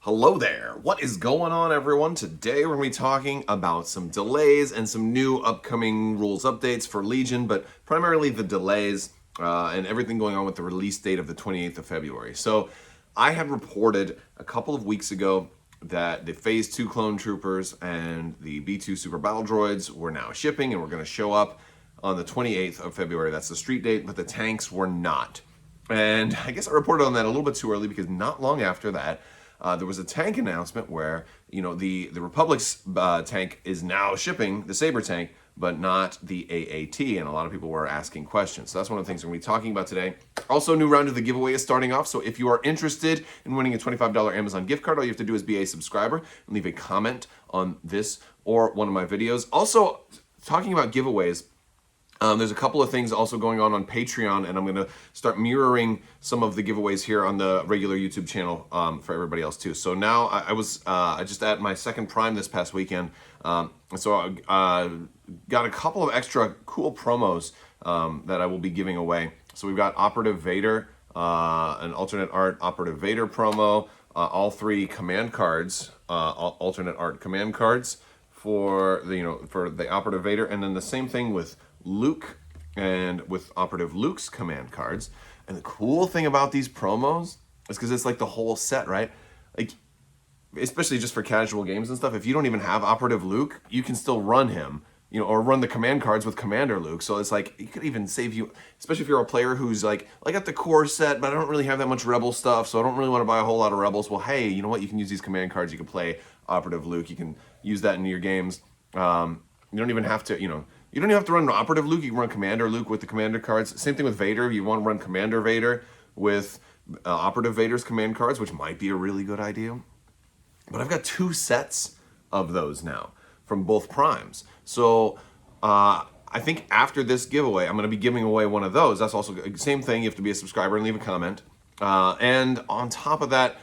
Hello there. What is going on, everyone? Today we're going to be talking about some delays and some new upcoming rules updates for Legion, but primarily the delays and everything going on with the release date of the 28th of February. So I had reported a couple of weeks ago that the Phase 2 clone troopers and the B2 super battle droids were now shipping and were going to show up on the 28th of February. That's the street date, but the tanks were not. And I guess I reported on that a little bit too early because not long after that, there was a tank announcement where, the Republic's tank is now shipping, the Saber tank, but not the AAT, and a lot of people were asking questions. So that's one of the things we're going to be talking about today. Also, a new round of the giveaway is starting off, so if you are interested in winning a $25 Amazon gift card, all you have to do is be a subscriber and leave a comment on this or one of my videos. Also, talking about giveaways, there's a couple of things also going on Patreon, and I'm going to start mirroring some of the giveaways here on the regular YouTube channel for everybody else too. So now I just at my second Prime this past weekend, so I got a couple of extra cool promos that I will be giving away. So we've got Operative Vader, an alternate art Operative Vader promo, all three command cards, alternate art command cards for the Operative Vader, and then the same thing with Luke and with Operative Luke's command cards. And the cool thing about these promos is because it's like the whole set, right? Like, especially just for casual games and stuff, if you don't even have Operative Luke, you can still run him, or run the command cards with Commander Luke. So it's like, it could even save you, especially if you're a player who's like at the core set, but I don't really have that much Rebel stuff, so I don't really want to buy a whole lot of Rebels. Well, hey, you know what? You can use these command cards. You can play Operative Luke. You can use that in your games. You don't even have to, you don't even have to run Operative Luke. You can run Commander Luke with the Commander cards. Same thing with Vader. If you want to run Commander Vader with Operative Vader's command cards, which might be a really good idea. But I've got two sets of those now from both primes. So I think after this giveaway, I'm going to be giving away one of those. That's also the same thing. You have to be a subscriber and leave a comment. And on top of that,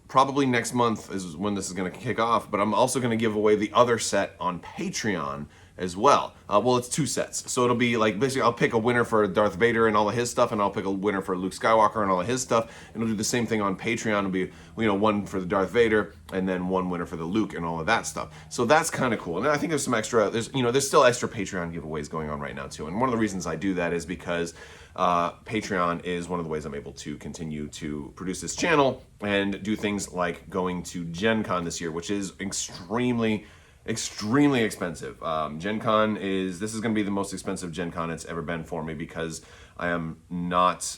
probably next month is when this is going to kick off, but I'm also going to give away the other set on Patreon as well. Well, it's two sets. So it'll be like, basically, I'll pick a winner for Darth Vader and all of his stuff, and I'll pick a winner for Luke Skywalker and all of his stuff, and we'll do the same thing on Patreon. It'll be, one for the Darth Vader, and then one winner for the Luke and all of that stuff. So that's kind of cool. And I think there's some extra, there's still extra Patreon giveaways going on right now too. And one of the reasons I do that is because Patreon is one of the ways I'm able to continue to produce this channel and do things like going to Gen Con this year, which is extremely expensive. Gen Con this is going to be the most expensive Gen Con it's ever been for me because I am not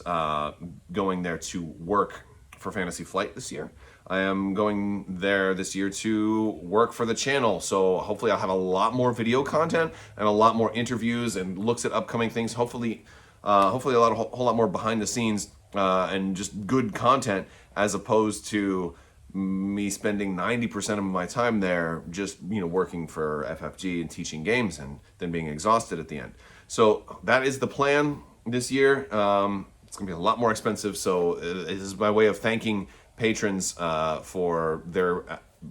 going there to work for Fantasy Flight this year. I am going there this year to work for the channel. So hopefully I'll have a lot more video content and a lot more interviews and looks at upcoming things. Hopefully a whole lot more behind the scenes and just good content, as opposed to me spending 90% of my time there just working for FFG and teaching games and then being exhausted at the end. So that is the plan this year. It's gonna be a lot more expensive, so it is my way of thanking patrons for their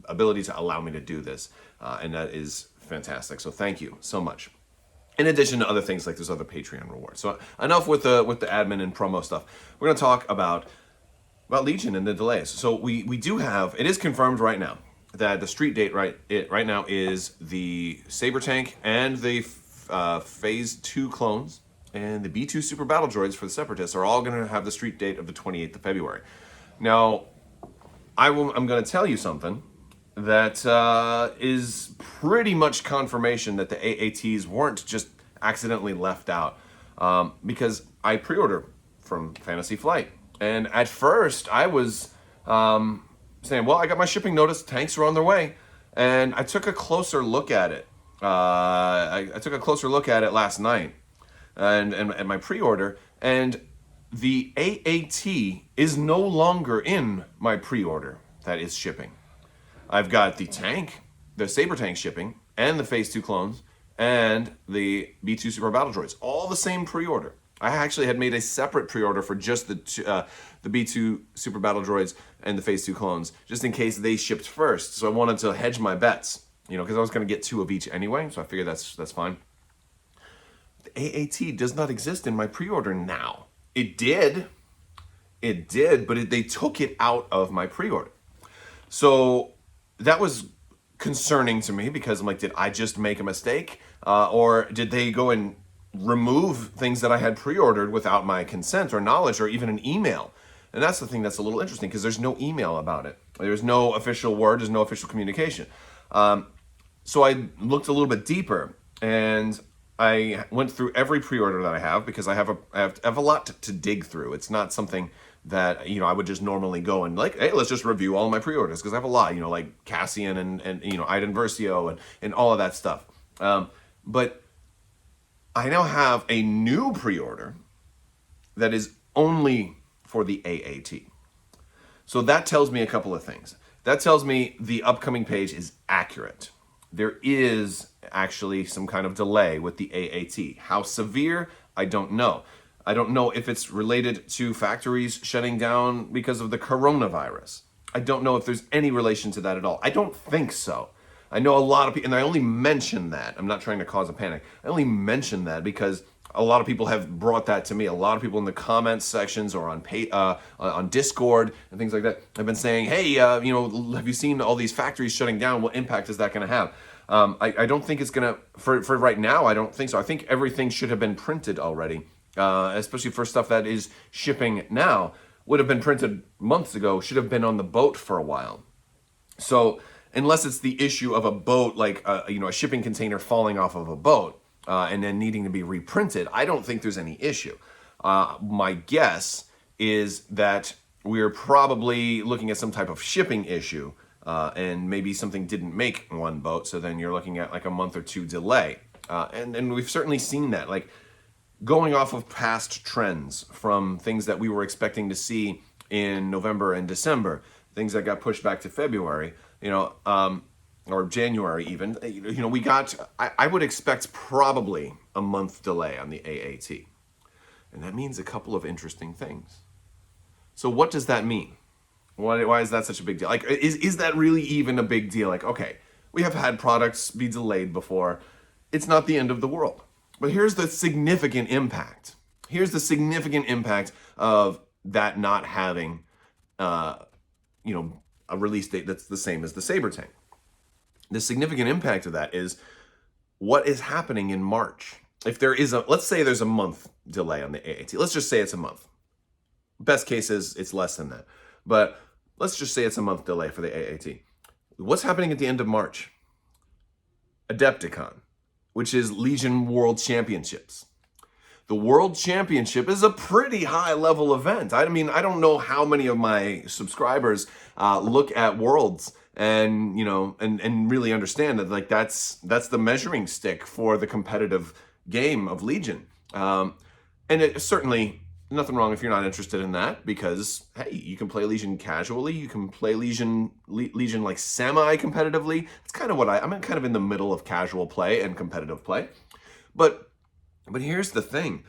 ability to allow me to do this, and that is fantastic. So thank you so much. In addition to other things like there's other Patreon rewards. So enough with the admin and promo stuff. We're gonna talk about Legion and the delays. So we do have, it is confirmed right now that the street date right now is the Saber tank and the Phase 2 clones and the B2 super battle droids for the Separatists are all going to have the street date of the 28th of February. Now, I'm going to tell you something that is pretty much confirmation that the AATs weren't just accidentally left out, because I pre-order from Fantasy Flight. And at first, I was saying, well, I got my shipping notice, tanks are on their way. And I took a closer look at it. I took a closer look at it last night and my pre-order. And the AAT is no longer in my pre-order that is shipping. I've got the tank, the Saber tank shipping, and the Phase 2 clones, and the B2 Super Battle Droids. All the same pre-order. I actually had made a separate pre-order for just the B2 Super Battle Droids and the Phase 2 clones, just in case they shipped first. So I wanted to hedge my bets, because I was going to get 2 of each anyway, so I figured that's fine. The AAT does not exist in my pre-order now. It did, but they took it out of my pre-order. So that was concerning to me because I'm like, did I just make a mistake? Or did they go and remove things that I had pre-ordered without my consent or knowledge or even an email? And that's the thing that's a little interesting because there's no email about it. There's no official word, there's no official communication. So I looked a little bit deeper and I went through every pre-order that I have because I have a lot to dig through. It's not something that, I would just normally go and like, hey, let's just review all of my pre-orders because I have a lot, like Cassian and Iden Versio and all of that stuff. But I now have a new pre-order that is only for the AAT. So that tells me a couple of things. That tells me the upcoming page is accurate. There is actually some kind of delay with the AAT. How severe? I don't know. I don't know if it's related to factories shutting down because of the coronavirus. I don't know if there's any relation to that at all. I don't think so. I know a lot of people, and I only mention that. I'm not trying to cause a panic. I only mention that because a lot of people have brought that to me. A lot of people in the comments sections or on Discord and things like that have been saying, hey, have you seen all these factories shutting down? What impact is that going to have? I don't think it's going to, for right now, I don't think so. I think everything should have been printed already, especially for stuff that is shipping now. Would have been printed months ago, should have been on the boat for a while. So unless it's the issue of a boat, like a shipping container falling off of a boat, and then needing to be reprinted, I don't think there's any issue. My guess is that we're probably looking at some type of shipping issue, and maybe something didn't make one boat, so then you're looking at like a month or two delay. And we've certainly seen that, like going off of past trends from things that we were expecting to see in November and December, things that got pushed back to February, or January even, we got, I would expect probably a month delay on the AAT. And that means a couple of interesting things. So what does that mean? Why is that such a big deal? Like, is that really even a big deal? Like, okay, we have had products be delayed before. It's not the end of the world. But here's the significant impact. Here's the significant impact of that not having, a release date that's the same as the Saber tank. The significant impact of that is what is happening in March. If there is let's say there's a month delay on the AAT. Let's just say it's a month. Best case is it's less than that. But let's just say it's a month delay for the AAT. What's happening at the end of March? Adepticon, which is Legion World Championships. The World Championship is a pretty high level event. I mean, I don't know how many of my subscribers look at Worlds and and really understand that, like, that's the measuring stick for the competitive game of Legion. And it certainly nothing wrong if you're not interested in that, because hey, you can play Legion casually, you can play Legion like semi-competitively. It's kind of what I'm kind of in the middle of casual play and competitive play. But here's the thing.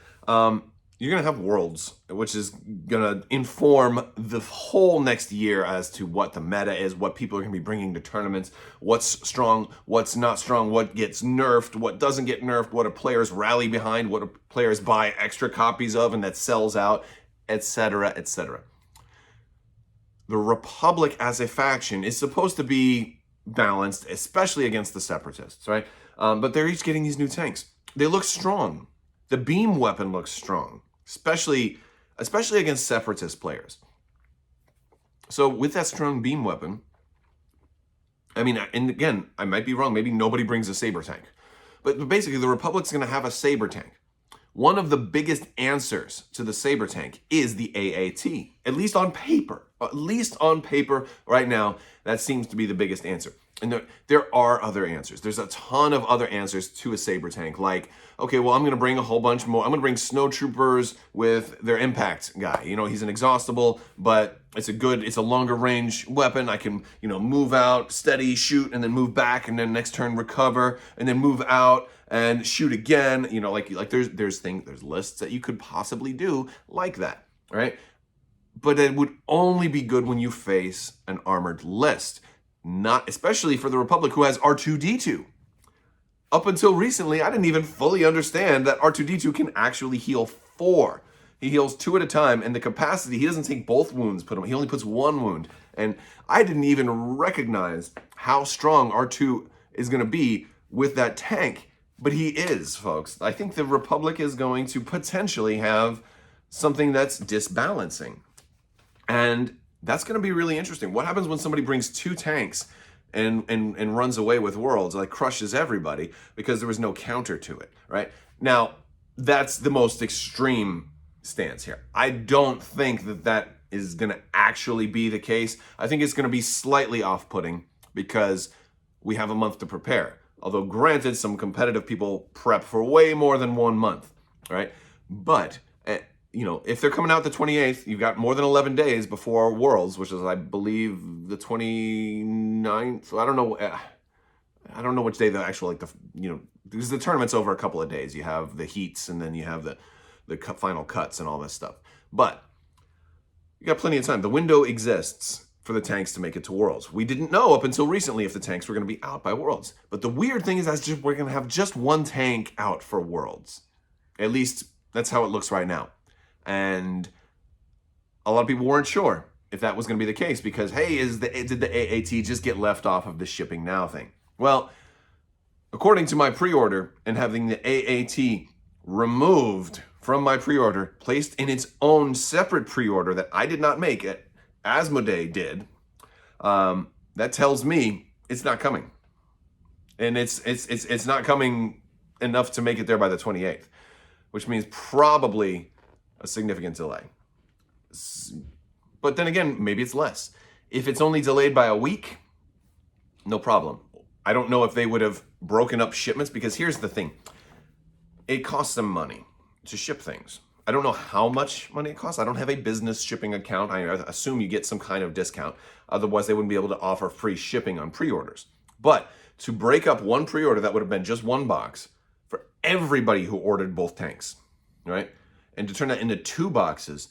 You're going to have Worlds, which is going to inform the whole next year as to what the meta is, what people are going to be bringing to tournaments, what's strong, what's not strong, what gets nerfed, what doesn't get nerfed, what players rally behind, what players buy extra copies of and that sells out, etc., etc. The Republic as a faction is supposed to be balanced, especially against the Separatists, right? But they're each getting these new tanks. They look strong. The beam weapon looks strong, especially against Separatist players. So with that strong beam weapon, I mean, and again, I might be wrong. Maybe nobody brings a Saber tank. But basically, the Republic's going to have a Saber tank. One of the biggest answers to the Saber tank is the AAT, at least on paper. At least on paper right now, that seems to be the biggest answer. And there are other answers. There's a ton of other answers to a Saber tank. Like, okay, well, I'm going to bring a whole bunch more. I'm going to bring snow troopers with their impact guy. He's an exhaustible, but it's a longer range weapon. I can, move out, steady, shoot, and then move back, and then next turn recover, and then move out and shoot again. Like there's lists that you could possibly do like that, right? But it would only be good when you face an armored list. Not especially for the Republic, who has R2-D2. Up until recently, I didn't even fully understand that R2-D2 can actually heal 4. He heals 2 at a time, and the capacity, he doesn't take both wounds, he only puts 1 wound. And I didn't even recognize how strong R2 is going to be with that tank, but he is, folks. I think the Republic is going to potentially have something that's disbalancing. And that's going to be really interesting. What happens when somebody brings 2 tanks and runs away with worlds, like crushes everybody because there was no counter to it, right? Now, that's the most extreme stance here. I don't think that is going to actually be the case. I think it's going to be slightly off-putting because we have a month to prepare. Although granted, some competitive people prep for way more than 1 month, right? But if they're coming out the 28th, you've got more than 11 days before Worlds, which is, I believe, the 29th. I don't know which day the actual, because the tournament's over a couple of days. You have the heats, and then you have the final cuts and all this stuff. But you got plenty of time. The window exists for the tanks to make it to Worlds. We didn't know up until recently if the tanks were going to be out by Worlds. But the weird thing is we're going to have just 1 tank out for Worlds. At least that's how it looks right now. And a lot of people weren't sure if that was going to be the case because, hey, did the AAT just get left off of the shipping now thing? Well, according to my pre-order and having the AAT removed from my pre-order, placed in its own separate pre-order that I did not make, Asmodee did, that tells me it's not coming. And it's not coming enough to make it there by the 28th, which means probably a significant delay. But then again, maybe it's less. If it's only delayed by a week, no problem. I don't know if they would have broken up shipments because here's the thing. It costs them money to ship things. I don't know how much money it costs. I don't have a business shipping account. I assume you get some kind of discount. Otherwise, they wouldn't be able to offer free shipping on pre-orders. But to break up 1 pre-order that would have been just 1 box for everybody who ordered both tanks, right? And to turn that into 2 boxes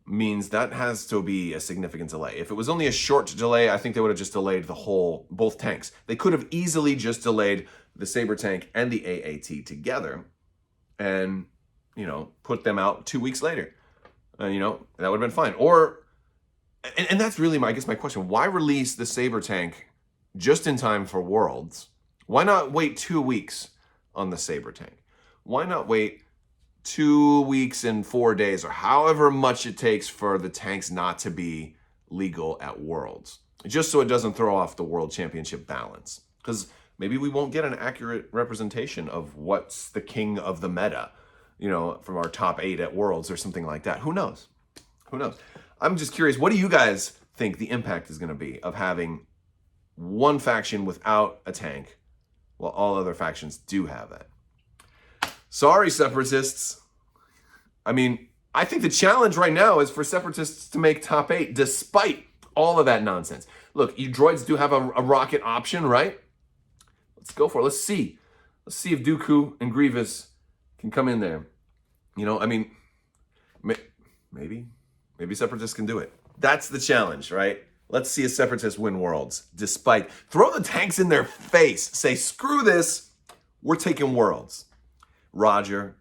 means that has to be a significant delay. If it was only a short delay, I think they would have just delayed both tanks. They could have easily just delayed the Saber tank and the AAT together and, put them out 2 weeks later. That would have been fine. Or, and that's really my question. Why release the Saber tank just in time for Worlds? Why not wait 2 weeks on the Saber tank? Why not wait 2 weeks and 4 days, or however much it takes for the tanks not to be legal at Worlds, just so it doesn't throw off the World Championship balance? Because maybe we won't get an accurate representation of what's the king of the meta, from our top 8 at Worlds or something like that. Who knows? I'm just curious, what do you guys think the impact is going to be of having 1 faction without a tank while all other factions do have that? Sorry, Separatists. I think the challenge right now is for Separatists to make top 8, despite all of that nonsense. Look, you droids do have a rocket option, right? Let's go for it. Let's see if Dooku and Grievous can come in there. Maybe Separatists can do it. That's the challenge, right? Let's see a Separatist win Worlds, despite. Throw the tanks in their face. Say, screw this. We're taking Worlds. Roger.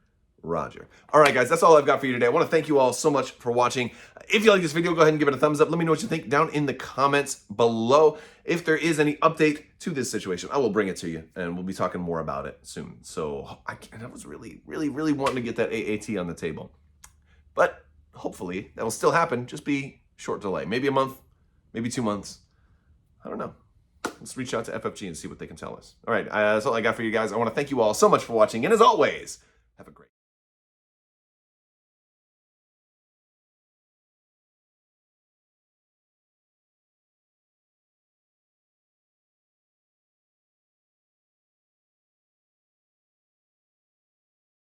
All right, guys, that's all I've got for you today. I want to thank you all so much for watching. If you like this video, go ahead and give it a thumbs up. Let me know what you think down in the comments below. If there is any update to this situation, I will bring it to you, and we'll be talking more about it soon. So I was really, really, really wanting to get that AAT on the table. But hopefully that will still happen. Just be short delay. Maybe a month, maybe 2 months. I don't know. Let's reach out to FFG and see what they can tell us. All right, that's all I got for you guys. I want to thank you all so much for watching. And as always,